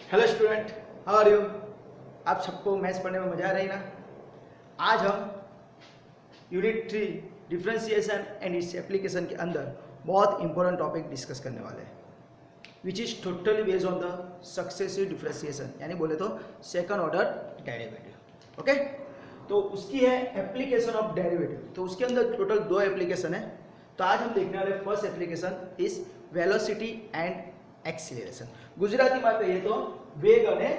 Hello student, how are you. आप सबको maths पढ़ने में मजा आ रही ना। आज हम unit 3 differentiation and its application के अंदर बहुत इंपॉर्टेंट टॉपिक डिस्कस करने वाले हैं, which is totally based on the successive differentiation, यानी बोले तो सेकंड ऑर्डर डेरिवेटिव। ओके, तो उसकी है एप्लीकेशन ऑफ डेरिवेटिव। तो उसके अंदर टोटल 2 एप्लीकेशन है। तो आज हम देखने वाले first application is velocity and acceleration. Gujarati में कहिए तो वेग અને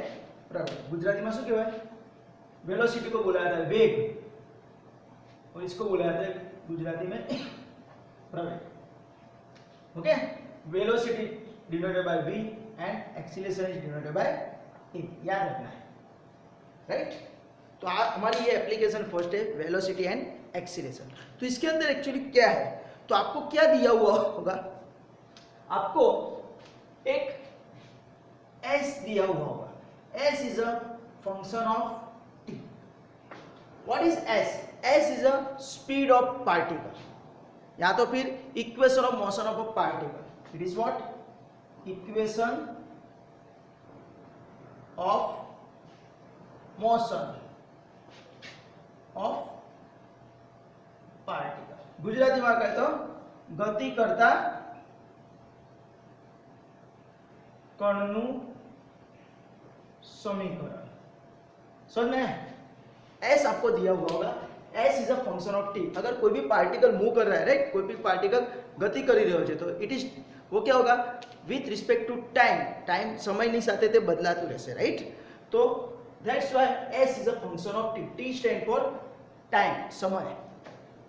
પ્રવેગ। गुजराती में શું કહેવાય? वेलोसिटी को बोला जाता है वेग, और इसको बोला जाता है गुजराती में प्रवेग। Okay, velocity denoted by v and acceleration is denoted by a, याद रखना है, राइट। तो हमारी ये एप्लीकेशन फर्स्ट है वेलोसिटी एंड एक्सीलरेशन। तो इसके अंदर एक्चुअली क्या है, तो आपको क्या दिया हुआ होगा, आपको एक s दिया हुआ होगा। s is a function of t। What is s? s is a speed of particle, या तो फिर equation of motion of a particle. It is what? Equation of motion of particle. Gujarati में कहे तो गति करता कणनु समीकरण। समझ में? एस आपको दिया हुआ होगा। S is a function of T. अगर कोई भी पार्टिकल मूव कर रहा है, राइट, कोई भी पार्टिकल गति कर रही है, तो इट इज वो क्या होगा with respect to time. Time समय नहीं साथे ते बदलाતું રહેશે, राइट। तो that's why S is a function of T. T stand for time, समय।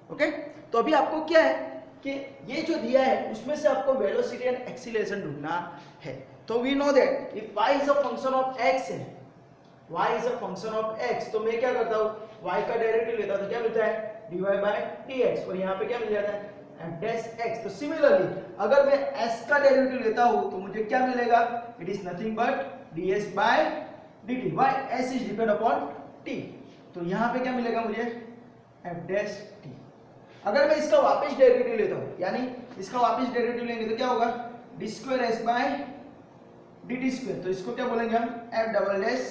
ओके, तो अभी आपको क्या है कि ये जो दिया है उसमें से आपको वेलोसिटी एंड एक्सीलरेशन ढूंढना है। तो we know that if y is a function of x है, y is a function of x, तो मैं क्या करता हूँ, y का डेरिवेटिव लेता हूँ तो क्या मिलता है dy बाय dx, और यहाँ पे क्या मिल जाता है f डैश x। तो सिमिलरली अगर मैं s का डेरिवेटिव लेता हूँ तो मुझे क्या मिलेगा, it is nothing but ds by dt। why s is depend upon t, तो यहाँ पे क्या मिलेगा मुझे f डैश t। अगर मैं इसका वापस डेरिवेटिव लेता हूँ, यानी इसका वापस डेरिवेटिव लेंगे तो क्या होगा d square s by dt square, तो इसको क्या बोलेंगे हम f double dash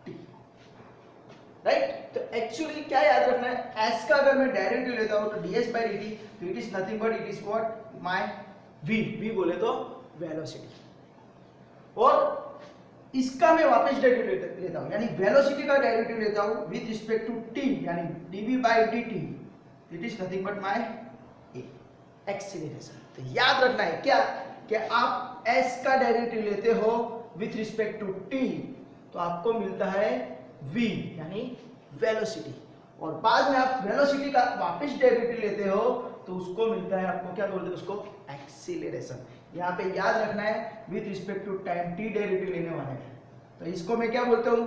t, right. तो एक्चुअली क्या याद रखना है, s का अगर मैं डेरिवेटिव लेता हूँ तो ds बाय dt, तो it is nothing but it is what my v बोले तो वेलोसिटी। और इसका मैं वापस डेरिवेटिव लेता हूँ, यानी वेलोसिटी का डेरिवेटिव लेता हूँ विद रिस्पेक्ट टू t, यानी dv by dt, it is nothing but my acceleration. तो याद रखना है क्या कि आप s का डेरिवेटिव लेते हो विथ रिस्पेक्ट टू t, तो आपको मिलता है v, यानी वेलोसिटी, और बाद में आप वेलोसिटी का वापस डेरिवेटिव लेते हो तो उसको मिलता है, आपको क्या बोलते हैं उसको, एक्सीलरेशन। यहाँ पे याद रखना है with respect to time t derivative लेने वाले हैं, तो इसको मैं क्या बोलता हूँ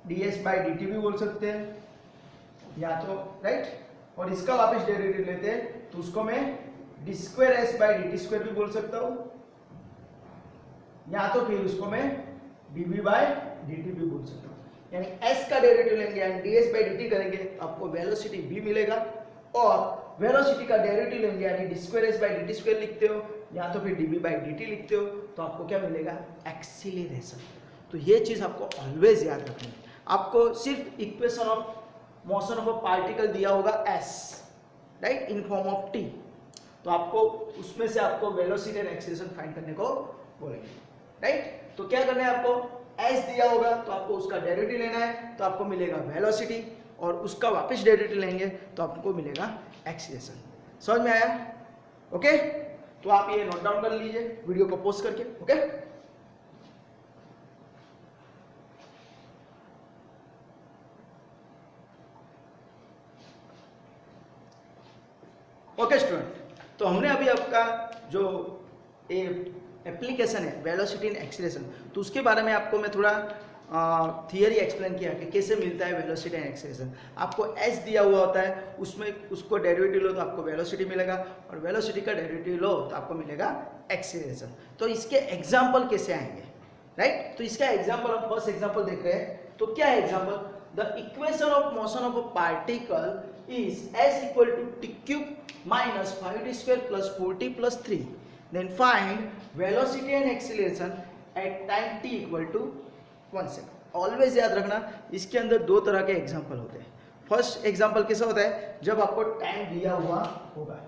ds बाय dt भी बोल सकते हैं, या तो राइट, और इसका वापस डेरिवेटिव लेते हैं तो उसको मैं d square s by dt square भी बोल सकता हूँ, या तो फिर उसको मैं dv बाय dt भी बोल सकता हूँ। यानी s का डेरिवेटिव लेंगे यानी ds बाय dt करेंगे तो आपको वेलोसिटी v मिलेगा, और वेलोसिटी का डेरिवेटिव लेंगे यानी d square s by dt square लिखते हो, या तो फिर dv बाय dt लिखते हो, तो आपको क्या मिलेगा एक्सीलरेशन। तो ये चीज आपको ऑलवेज याद रखनी है। आपको सिर्फ equation of motion of a particle दिया होगा s, right, in form of t, तो आपको उसमें से आपको वेलोसिटी एंड एक्सीलरेशन फाइंड करने को बोलेंगे, राइट। तो क्या करना है, आपको s दिया होगा तो आपको उसका डेरिवेटिव लेना है, तो आपको मिलेगा वेलोसिटी, और उसका वापस डेरिवेटिव लेंगे तो आपको मिलेगा एक्सीलरेशन। समझ में आया? ओके, तो आप ये नोट डाउन कर लीजिए वीडियो को पॉज करके। ओके, ओके स्टूडेंट, तो हमने अभी आपका जो एप्लीकेशन है वेलोसिटी एंड एक्सीलरेशन, तो उसके बारे में आपको मैं थोड़ा थियरी एक्सप्लेन किया कि कैसे मिलता है वेलोसिटी एंड एक्सीलरेशन। आपको s दिया हुआ होता है, उसमें उसको डेरिवेटिव लो तो आपको वेलोसिटी मिलेगा, और वेलोसिटी का डेरिवेटिव लो तो आपको मिलेगा एक्सीलरेशन। तो इसके एग्जाम्पल कैसे आएंगे, राइट। तो इसका एग्जाम्पल हम फर्स्ट एग्जाम्पल देख रहे हैं। तो क्या है example, the equation of motion of a particle is s equal to t cube minus 5t square plus 4t plus 3. Then find velocity and acceleration at time t equal to 1 second. Always याद रखना, इसके अंदर दो तरह के example होते हैं। First example कैसा होता है, जब आपको टाइम दिया हुआ होगा,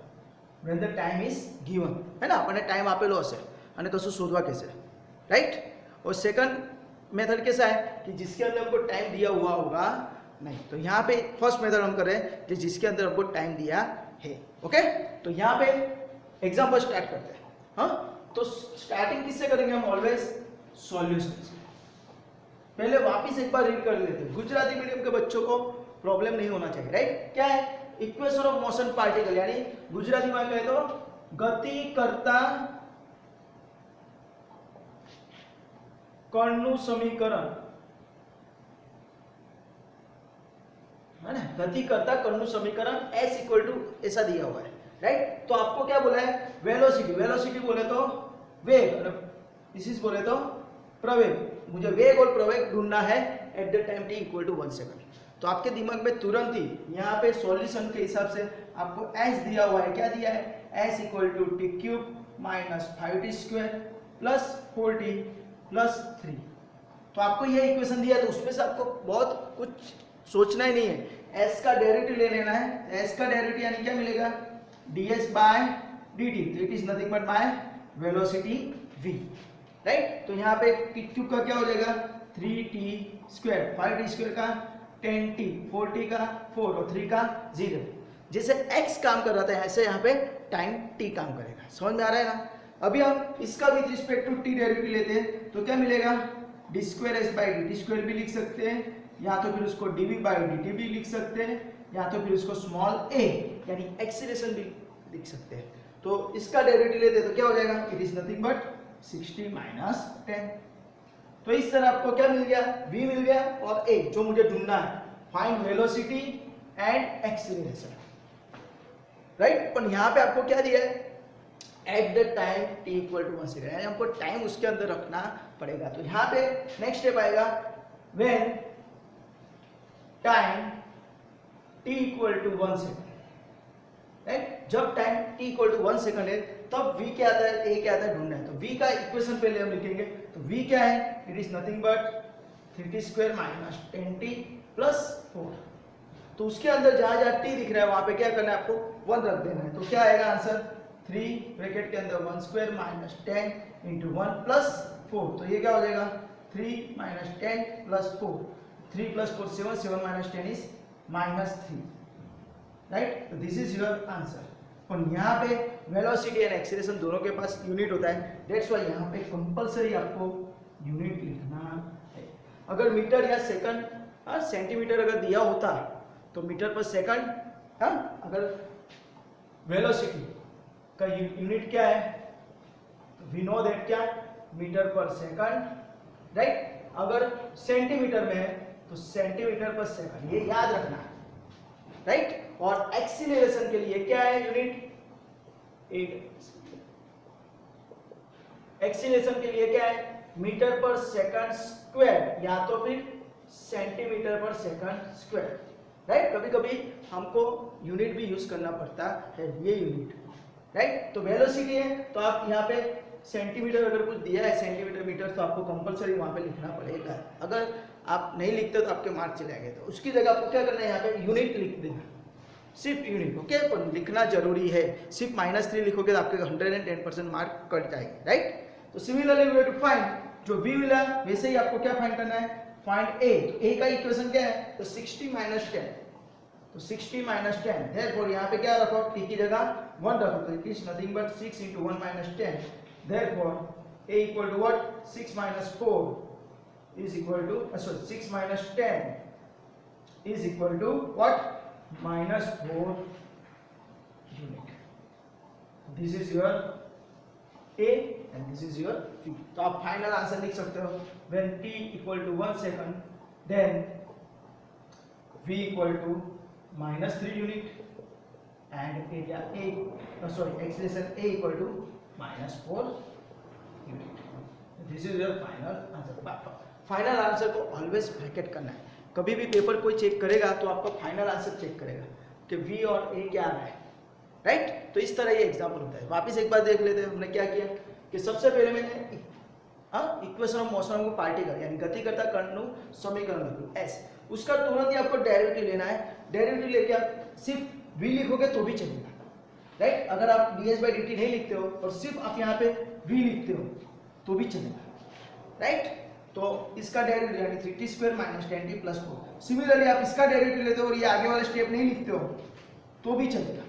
when the time is given, है ना, अपने टाइम आपेलो हશે અને કશું શોધવા કહેશે, राइट। और सेकंड मेथड कैसा है कि जिसके अंदर हमको टाइम दिया हुआ होगा नहीं। तो यहाँ पे फर्स्ट मेथड हम कर रहे हैं कि जिसके अंदर हमको टाइम दिया है। ओके, तो यहाँ पे एग्जाम्पल स्टार्ट करते हैं। हाँ, तो स्टार्टिंग किससे करेंगे हम, ऑलवेज सॉल्यूशन से। पहले वापिस एक बार रीड कर लेते हैं, गुजराती मीडियम के बच्चों को प्रॉब्लम नहीं होना चाहिए, राइट। क्या है, इक्वेशन ऑफ मोशन पार्टिकल, यानी गुजराती में कहे तो गति करता कणનું समीकरण, है ना, गति करता कणનું समीकरण s इक्वल टू ऐसा दिया हुआ है, राइट। तो आपको क्या बोला है, वेलोसिटी, वेलोसिटी बोले तो वेग, इस बोले तो प्रवेग। मुझे वेग और प्रवेग ढूंढना है at the time t equal to 1 second. तो आपके दिमाग में तुरंत ही यहाँ पे सॉल्यूशन के हिसाब से आपको s दिया हुआ है, क्या दिया है, s equal to t cube minus 5t square plus 4t plus 3। तो आपको ये इक्वेशन दिया है, तो उसमें से आपको बहुत कुछ सोचना ही नहीं है, s का डेरिवेटिव ले लेना है। s का डेरिवेटिव यानी क्या मिलेगा, ds बाय dt, तो it is nothing but my velocity v, right. तो यहाँ पे टी क्यूब का क्या हो जाएगा, 3t स्क्वायर, 5t स्क्वायर का 10t, 4t का 4 और 3 का 0। जैसे x काम कर रहा था ऐसे यहाँ पे टाइम t काम करेगा। समझ में आ रहा है ना। अभी हम इसका with respect to t derivative लेते हैं तो क्या मिलेगा, d square s by d square भी लिख सकते हैं, या तो फिर उसको dv बाई dt भी लिख सकते हैं, या तो फिर उसको स्मॉल a यानी एक्सीलरेशन भी लिख सकते हैं। तो इसका डेरिवेटिव लेते हैं तो क्या हो जाएगा, it is nothing but 60 minus 10। तो इस तरह आपको क्या मिल गया, v मिल गया और a जो मुझे ढूंढना है, find velocity and acceleration, right. पर यहाँ पे आपको क्या दिया है, at the time t equal to 1 second, यानी हमको टाइम उसके अंदर रखना पड़ेगा। तो यहाँ पे नेक्स्ट स्टेप आएगा, when time t equal to 1 second, right. जब time t equal to 1 second है तब v क्या आता है, a क्या आता है ढूंढना है। तो v का इक्वेशन पहले हम लिखेंगे, तो v क्या है, it is nothing but 3t square minus 10t plus 4। तो उसके अंदर जहां जहां t दिख रहा है वहां पे क्या करना है, आपको 1 रख देना है। तो क्या आएगा आंसर, 3 ब्रैकेट के अंदर 1 स्क्वायर माइनस 10 इंटू 1 प्लस 4। तो ये क्या हो जाएगा, 3 minus 10 plus 4, 3 plus 4 7, 7 minus 10 is minus 3, right. तो दिस इज योर आंसर। और यहाँ पे वेलोसिटी एंड एक्सीलरेशन दोनों के पास यूनिट होता है, दैट्स व्हाई यहाँ पे कंपलसरी आपको यूनिट लिखना है। अगर मीटर या सेकंड, हाँ, सेंटीमीटर अगर दिया होता तो मीटर पर सेकंड, हाँ, अगर वेलोसिटी का यूनिट क्या है, वी नो दैट क्या, मीटर पर सेकंड, राइट। अगर सेंटीमीटर में है तो सेंटीमीटर पर सेकंड, ये याद रखना है, राइट। और एक्सीलरेशन के लिए क्या है यूनिट, एक्सीलरेशन के लिए क्या है, मीटर पर सेकंड स्क्वायर या तो फिर सेंटीमीटर पर सेकंड स्क्वायर, राइट। कभी कभी हमको यूनिट भी यूज करना पड़ता है, ये यूनिट, राइट। तो वेलोसिटी है तो आप यहाँ पे सेंटीमीटर अगर कुछ दिया है, सेंटीमीटर मीटर, तो आपको कंपलसरी वहां पे लिखना पड़ेगा। अगर आप नहीं लिखते तो आपके मार्क्स चले जाएंगे। तो उसकी जगह आपको क्या करना है, यहाँ पे यूनिट लिख देना, सिर्फ यूनिट, ओके। पर लिखना जरूरी है, सिर्फ -3 लिखोगे तो आपके 110% मार्क कट जाएंगे, राइट। तो similarly we have to find, जो v मिला वैसे ही आपको क्या फाइंड करना है, फाइंड a। तो a का इक्वेशन क्या है, तो 60 माइनस 10, तो 60 माइनस 10, देयरफॉर यहाँ पे क्या रखो, t की जगह 1 रखो, तो it is nothing but 6 into 1 minus 10, therefore a equal to what, 6 minus 4 is equal to, sorry, 6 minus 10 is equal to what, minus 4 unit. This is your a and this is your v. तो आप final answer लिख सकते हो, when t equal to 1 second, then v equal to -3 unit and area a, acceleration a equal to -4 unit. This is your final answer. Final answer को always bracket करना है। कभी भी पेपर कोई चेक करेगा तो आपका फाइनल आंसर चेक करेगा कि v और a क्या आ रहा है, राइट। तो इस तरह ये एग्जाम्पल होता है। वापिस एक बार देख लेते हैं हमने क्या किया, कि सबसे पहले मैंने equation of motion of particle यानी गति करता कणનું समीकरण लख्યું S, उसका तुरंत ही आपको डेरिवेटिव लेना है। डेरिवेटिव लेके आप सिर्फ v लिखोगे तो भी चलेगा, राइट। अगर आप ds/dt नहीं लिखते हो और सिर्फ आप यहाँ पे v लिखते हो तो भी चलेगा, राइट। तो इसका डेरिवेटिव यानी 3t² - 10t + 4। सिमिलरली आप इसका डेरिवेटिव लेते हो और ये आगे वाला स्टेप नहीं लिखते हो तो भी चलेगा,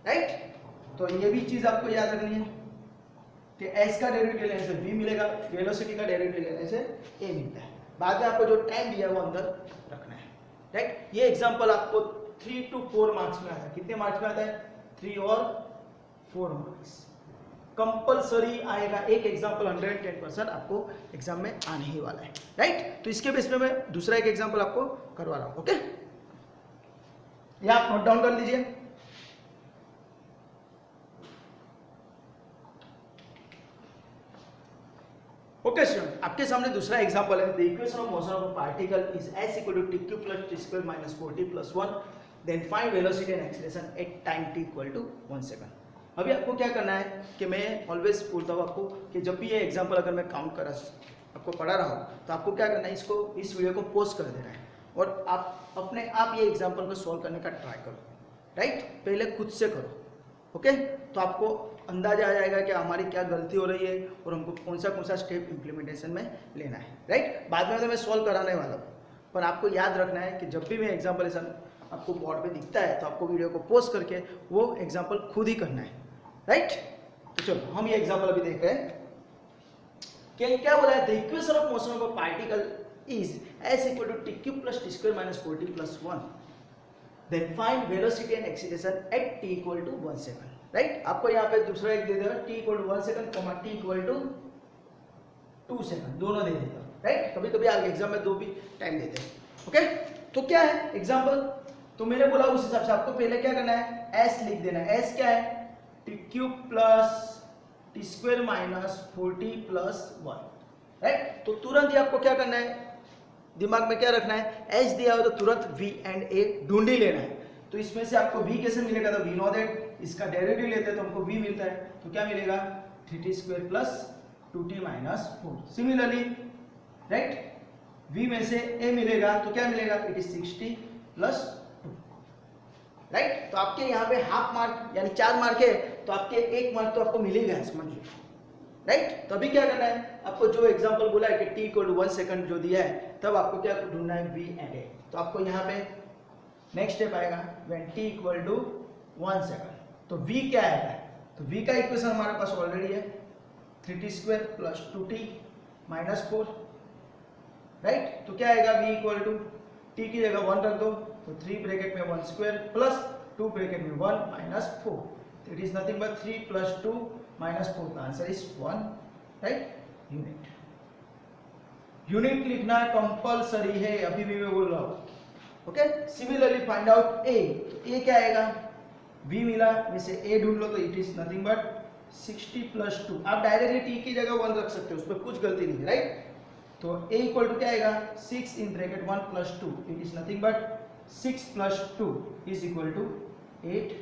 राइट। तो ये भी चीज आपको याद रखनी है कि s का डेरिवेटिव लेने से v मिलेगा, वेलोसिटी का डेरिवेटिव लेने से a मिलता है। बाद में आपको जो टाइम दिया है वो अंदर रखना है, राइट। ये एग्जांपल आपको 3 to 4 मार्क्स में आता है। कितने मार्क्स में आता है? 3 और 4 मार्क्स कंपलसरी आएगा। एक एग्जांपल 110% आपको एग्जाम में आने ही वाला है, राइट। तो इसके बेस पे मैं दूसरा एक एग्जांपल आपको करवा रहा हूं, ओके। ये आप नोट डाउन कर लीजिए। ओके स्टूडेंट, आपके सामने दूसरा एग्जांपल है। The equation of motion of a particle is s = tq + t² - 4t + 1, then find velocity and acceleration at time t = 1 second. अभी आपको क्या करना है कि मैं ऑलवेज बोलता हूँ आपको कि जब भी ये एग्जांपल अगर मैं काउंट कर आपको पढ़ा रहा हूँ तो आपको क्या करना है, इसको इस वीडियो को पॉज कर देना है और आप अपने आप ये एग्जांपल को सॉल्व करने का ट्राई करो, राइट। पहले खुद से करो, ओके। तो आपको अंदाजा आ जाएगा कि हमारी क्या गलती हो रही है और हमको कौन सा स्टेप इम्प्लीमेंटेशन में लेना है, राइट। बाद में तो मैं सॉल्व कराने वाला हूँ, पर आपको याद रखना है कि जब भी मैं एग्जाम्पल आपको बोर्ड पे दिखता है तो आपको वीडियो को पॉज करके वो एग्जाम्पल खुद ही करना है, राइट। तो चलो हम ये एग्जाम्पल अभी देख रहे हैं कि क्या बोला है। The equation of motion of a particle is s = tq + t² - 4t + 1, then find velocity and acceleration at t = 1 second, right. आपको यहाँ पे दूसरा एक दे देगा t = 1 सेकंड, t = 2 सेकंड, दोनों दे देगा, राइट। कभी कभी आप एग्जाम में दो भी टाइम देते हैं, ओके। तो क्या है एग्जांपल, तो मैंने बोला उस हिसाब से आपको पहले क्या करना है, s लिख देना है। s क्या है? tq + t² - 4t + 1, right. तो तुरंत ही आपको क्या करना है, दिमाग में क्या रखना है, s दिया हो तो तुरंत v एंड a ढूंढ ही लेना है। तो इसमें से आपको v कैसे मिलेगा, तो v नो दैट, इसका डेरिवेटिव लेते हैं तो हमको v मिलता है, तो क्या मिलेगा 3t² + 2t - 4। Similarly, right, v में से a मिलेगा तो क्या मिलेगा, इट इज 60 + 2, राइट। तो आपके यहाँ पे हाफ मार्क यानी 4 मार्क है तो आपके 1 मार्क तो आपको मिलेगा, समझिए, राइट। तो अभी क्या करना है, आपको जो एग्जांपल बोला है कि t = 1 सेकंड जो दिया है, तब आपको क्या ढूंढना है, v एंड a। तो आपको यहाँ पे नेक्स्ट स्टेप आएगा व्हेन t = 1 सेकंड, तो v क्या आएगा, तो v का इक्वेशन हमारे पास ऑलरेडी है 3t² + 2t - 4, राइट। तो क्या आएगा, v = t की जगह 1 रख दो तो 3 ब्रैकेट में 1² प्लस 2 ब्रैकेट में 1 - 4, तो इट इज नथिंग बट 3 + 2 - 4, का answer is 1, right. Unit, unit लिखना कंपलसरी है, अभी भी मैं बोल रहा हूँ, okay. Similarly find out a, तो a क्या आएगा, v मिला, में से a ढूंढ लो तो इट इज नथिंग बट 60 + 2। आप डायरेक्टली t की जगह 1 रख सकते हो, उसमें कुछ गलती नहीं है, राइट। तो a = क्या आएगा, 6 in bracket 1 + 2, it is nothing but 6 + 2 is equal to 8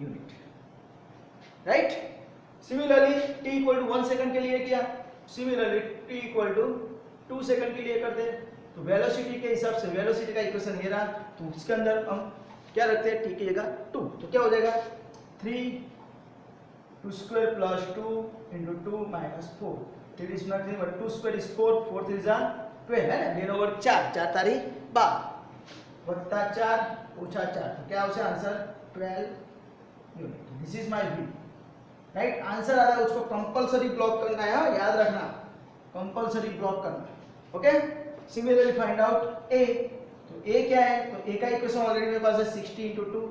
unit, right. Similarly t = 1 second के लिए किया, सिमिलरली t = 2 सेकंड के लिए करते हैं, तो वेलोसिटी के हिसाब से वेलोसिटी का इक्वेशन ये रहा, तो उसके अंदर हम क्या रखते हैं, t की जगह 2, तो क्या हो जाएगा 3 2² + 2 × 2 - 4, it is nothing but 2² is 4, 4 3 जा 12 है ना, डेन ओवर 4, 4 तारी 12 वत्ता 4 ओछा 4, तो क्या हो answer 12 unit. This is my v, right. Answer आ रहा है, उसको कंपलसरी ब्लॉक करना है, याद रखना, कंपलसरी ब्लॉक करना, okay. Similarly find out a, तो a क्या है, तो a का इक्वेशन ऑलरेडी मेरे पास है 60 × 2,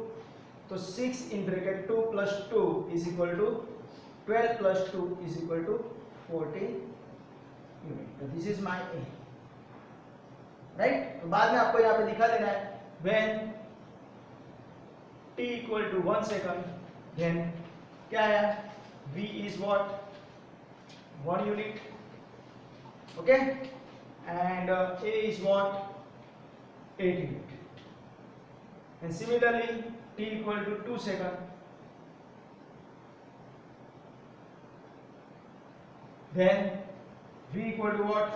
तो 6 in bracket 2 + 2 is equal to 12 + 2 is equal to 40 unit, तो this is my a, right. तो बाद में आपको यहाँ पे दिखा देना है व्हेन t = 1 सेकंड, देन क्या है, v is what 1 unit, okay, and a is what 8 unit, and similarly t = 2 second, then v equal to what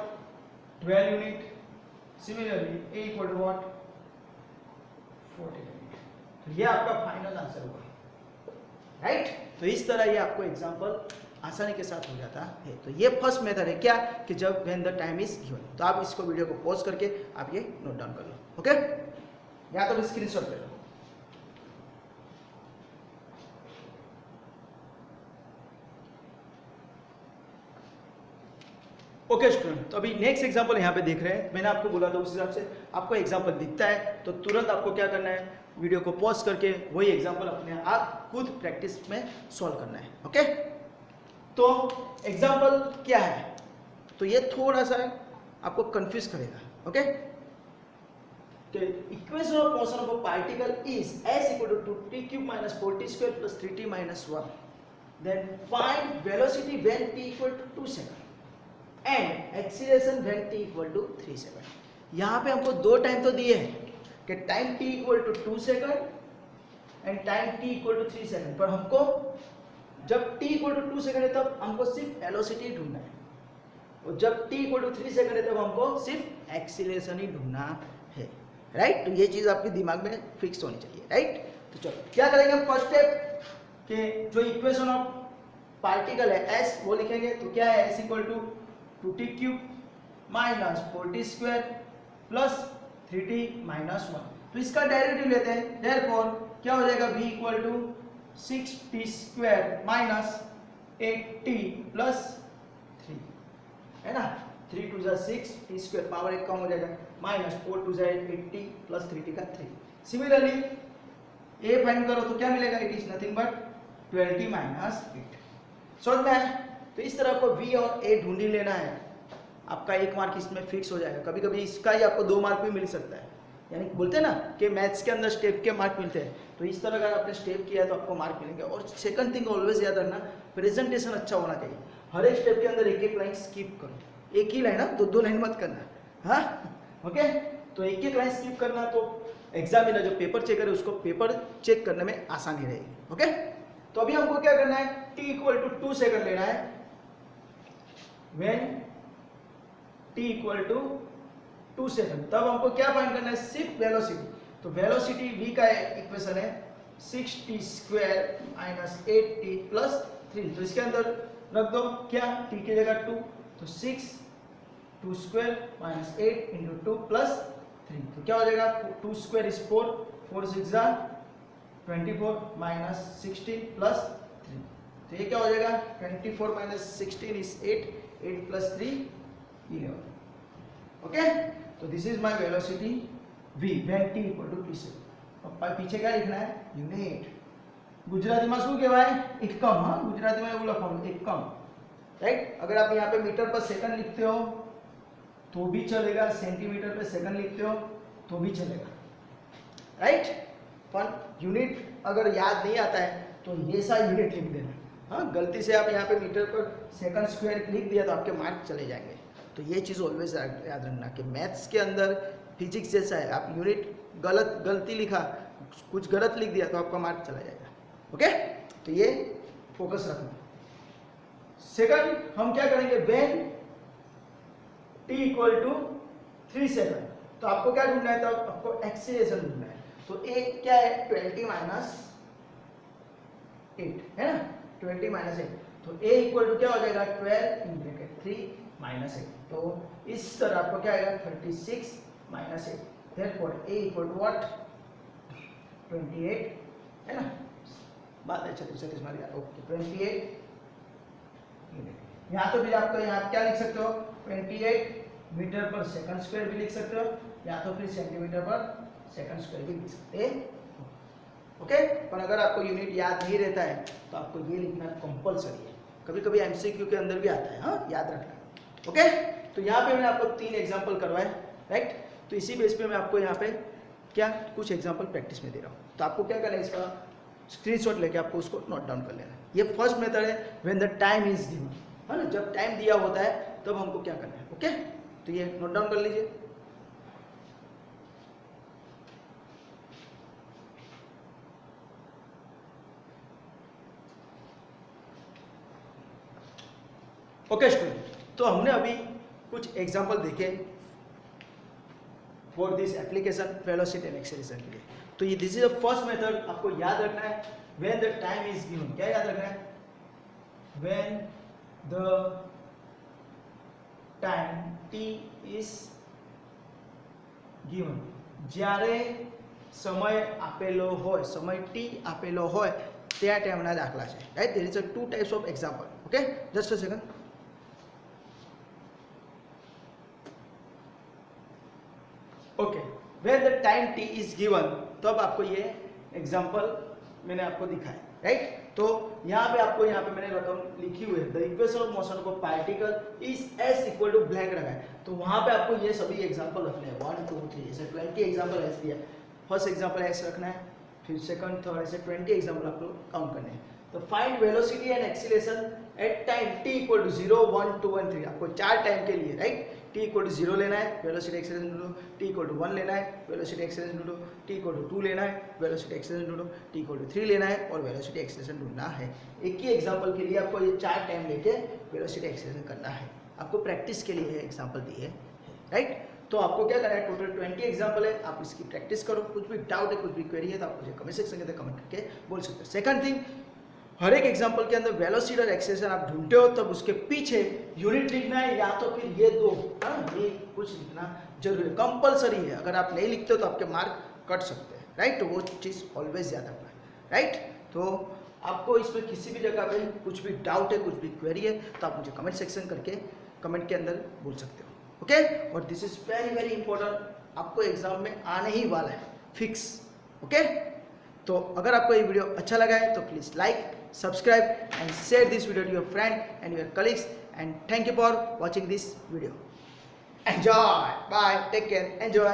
12 unit, similarly a equal to what 40 unit। तो ये आपका फाइनल आंसर होगा, right. तो इस तरह ये आपको एग्जांपल आसानी के साथ हो जाता है। तो ये फर्स्ट मेथड है क्या, कि जब when the time is given. तो आप इसको वीडियो को पॉज करके आप ये नोट डाउन कर लो, ओके, या तो स्क्रीनशॉट ले लो। ओके स्टूडेंट, तो अभी नेक्स्ट एग्जांपल यहाँ पे देख रहे हैं। मैंने आपको बोला था उस हिसाब से आपको एग्जांपल दिखता है तो तुरंत आपको क्या करना है, वीडियो को पॉज करके वही एग्जांपल अपने आप खुद प्रैक्टिस में सॉल्व करना है, ओके। तो एग्जांपल क्या है, तो ये थोड़ा सा आपको कंफ्यूज करेगा, okay. Equation of motion of a particle is s equal to 2t³ minus 4t square plus 3t minus 1, then find velocity when t equal to 2 second and acceleration when t equal to 3 second। यहाँ पे हमको दो time तो दिए हैं कि time t equal to 2 second and time t equal to 3 second, पर हमको जब t equal to 2 second है तब हमको सिर्फ वेलोसिटी ढूंढना है, और जब t equal to 3 second है तब हमको सिर्फ एक्सीलरेशन ही ढूंढना है, राइट। तो ये चीज आपके दिमाग में फिक्स होनी चाहिए, राइट। तो चलो क्या करेंगे हम, फर्स्ट स्टेप कि जो इक्वेशन ऑफ पार्टिकल है s वो लिखेंगे। तो क्या है, s equal to 2t³ minus 4t square plus 3t minus 1। तो इसका डेरिवेटिव लेते हैं, देयरफॉर क्या हो जाएगा, v equal to 6t square minus 8t plus 3, है ना। 3 टू 6 t स्क्वायर, पावर एक कम हो जाएगा, minus 4 to 8t plus 3t का 3। सिमिलरली a फाइंड करो तो क्या मिलेगा, it is nothing but 12t minus 8। समझ में आया। तो इस तरह आपको v और a ढूंढ ही लेना है, आपका 1 मार्क इसमें फिक्स हो जाएगा। कभी कभी इसका ही आपको 2 मार्क भी मिल सकता है, यानी बोलते हैं ना कि मैथ्स के अंदर स्टेप के मार्क मिलते हैं। तो इस तरह अगर आपने स्टेप किया है तो आपको मार्क मिलेंगे। और सेकंड थिंग ऑलवेज याद रखना, प्रेजेंटेशन अच्छा होना चाहिए। हर एक स्टेप के अंदर एक एक लाइन स्किप करो, एक ही लाइन, दो दो लाइन मत करना, हाँ, ओके। तो एक एक लाइन स्किप करना, तो एग्जामिनर जो पेपर चेक करे उसको पेपर चेक करने में आसानी रहेगी, ओके। तो अभी हमको क्या करना है, t इक्वल टू 2 सेकंड लेना है, when t equal to 2 second, तब हमको क्या फाइंड करना है, सिर्फ वेलोसिटी। तो वेलोसिटी v का इक्वेशन है 6t square minus 8t plus 3। तो इसके अंदर रख दो क्या, t की जगह 2, तो 6 2 स्क्वायर माइनस 8 इंटू 2 प्लस 3। तो क्या हो जाएगा, 2 स्क्वायर इज 4, 4 6 24 माइनस 16 प्लस 3। तो ये क्या हो जाएगा, 24 माइनस 16 इज 8, 8 प्लस 3 11, ओके। तो this is my velocity v when t equal to 2 second. अब पीछे क्या लिखना है, यूनिट। गुजराती में શું કહેવાય, એકમ। हाँ, गुजराती में એવું લખવાનું એકમ, राइट। अगर आप यहाँ पे मीटर पर सेकंड लिखते हो तो भी चलेगा, सेंटीमीटर पे सेकंड लिखते हो तो भी चलेगा, राइट। पर यूनिट अगर याद नहीं आता है तो ये सा यूनिट लिख देना। हाँ, गलती से आप यहाँ पे मीटर पर सेकंड स्क्वायर लिख दिया तो आपके मार्क चले जाएंगे। तो ये चीज़ ऑलवेज याद रखना कि मैथ्स के अंदर फिजिक्स जैसा है, आप यूनिट गलती लिखा, कुछ गलत लिख दिया तो आपका मार्क चला जाएगा, ओके। तो ये फोकस रखना। सेकंड हम क्या करेंगे, when t equal to 3 second, तो आपको क्या ढूंढना है, तब आपको एक्सीलरेशन ढूंढना है। तो a क्या है, 20 माइनस 8, है ना, 20 माइनस 8। तो a इक्वल टू क्या हो जाएगा, 12 इन ब्रैकेट 3 माइनस 8। तो इस तरह आपको क्या आएगा, 36 minus 8। Therefore a equal to what, 28, है ना, बात है 36 मार गया, ओके, 28 यहाँ तो भी आपको यहाँ क्या लिख सकते हो, 28 मीटर पर सेकंड स्क्वायर भी लिख सकते हो, या तो फिर सेंटीमीटर पर सेकंड स्क्वायर भी लिख सकते हैं, ओके। पर अगर आपको यूनिट याद नहीं रहता है तो आपको ये लिखना कंपलसरी है। कभी कभी एमसीक्यू के अंदर भी आता है, हाँ, याद रखना, ओके। तो यहाँ पे मैंने आपको 3 एग्जाम्पल करवाए, राइट। तो इसी बेस पे मैं आपको यहाँ पे क्या कुछ एग्जाम्पल प्रैक्टिस में दे रहा हूँ। तो आपको क्या करना है, इसका स्क्रीनशॉट लेके आपको उसको नोट डाउन कर लेना है। ये फर्स्ट मेथड है, when the time is given, है ना, जब टाइम दिया होता है तब हमको क्या करना है, ओके। तो ये नोट डाउन कर लीजिए। ओके स्टूडेंट, तो हमने अभी कुछ एग्जांपल देखे for this application velocity and acceleration के लिए। तो ये this is the first method, आपको याद रखना है when the time is given. क्या याद रखना है? When the time t is given, જ્યારે સમય આપેલો હોય, સમય t આપેલો હોય त्या टाइमના દાખલા છે, right? There is a two types of example. Okay, just a second. Okay, when the time t is given, तो अब आपको ये एग्जांपल मैंने आपको दिखाया, राइट? तो यहाँ पे आपको यहाँ पे मैंने रकम लिखी हुई है, the equation of motion of particle is s equal to blank रखा है। तो वहाँ पे आपको ये सभी एग्जांपल रखने हैं, 1 2 3 ऐसे 20 एग्जांपल ऐसे दिया। फर्स्ट एग्जांपल ऐसे रखना है, फिर सेकंड थर्ड ऐसे 20 एग्जांपल आपको काउंट करने हैं। तो find velocity and acceleration at time t equal to 0 1 2 and 3, आपको 4 टाइम के लिए, राइट? t इक्वल टू 0 लेना है, वेलोसिटी एक्सीलरेशन ढूंढो, t इक्वल टू 1 लेना है, वेलोसिटी एक्सीलरेशन ढूंढो, t इक्वल टू 2 लेना है, वेलोसिटी एक्सीलरेशन ढूंढो, t इक्वल टू 3 लेना है और वेलोसिटी एक्सीलरेशन ढूंढना है। एक ही एग्जांपल के लिए आपको ये 4 टाइम लेके वेलोसिटी एक्सीलरेशन करना है। आपको प्रैक्टिस के लिए एग्जांपल दिए, राइट? तो आपको क्या करना है, टोटल 20 एग्जांपल है, आप इसकी प्रैक्टिस करो। कुछ भी डाउट है, कुछ भी क्वेरी है तो आप मुझे कमेंट सेक्शन के अंदर कमेंट करके बोल सकते हो। सेकंड थिंग, हर एक एग्जांपल के अंदर वेलोसिटी और एक्सेलरेशन आप ढूंढते हो तब उसके पीछे यूनिट लिखना है, या तो फिर ये दो, ये कुछ लिखना जरूरी है, कंपलसरी है। अगर आप नहीं लिखते हो तो आपके मार्क कट सकते हैं, राइट? तो वो चीज़ ऑलवेज याद रखना है, राइट? तो आपको इसमें किसी भी जगह पे कुछ भी डाउट है, कुछ भी क्वेरी है तो आप मुझे कमेंट सेक्शन करके कमेंट के अंदर बोल सकते हो, ओके? और this is very very important, आपको एग्जाम में आने ही वाला है, फिक्स, ओके? तो अगर आपको ये वीडियो अच्छा लगा है तो please like, subscribe and share this video to your friend and your colleagues, and thank you for watching this video. Enjoy, bye, take care, enjoy.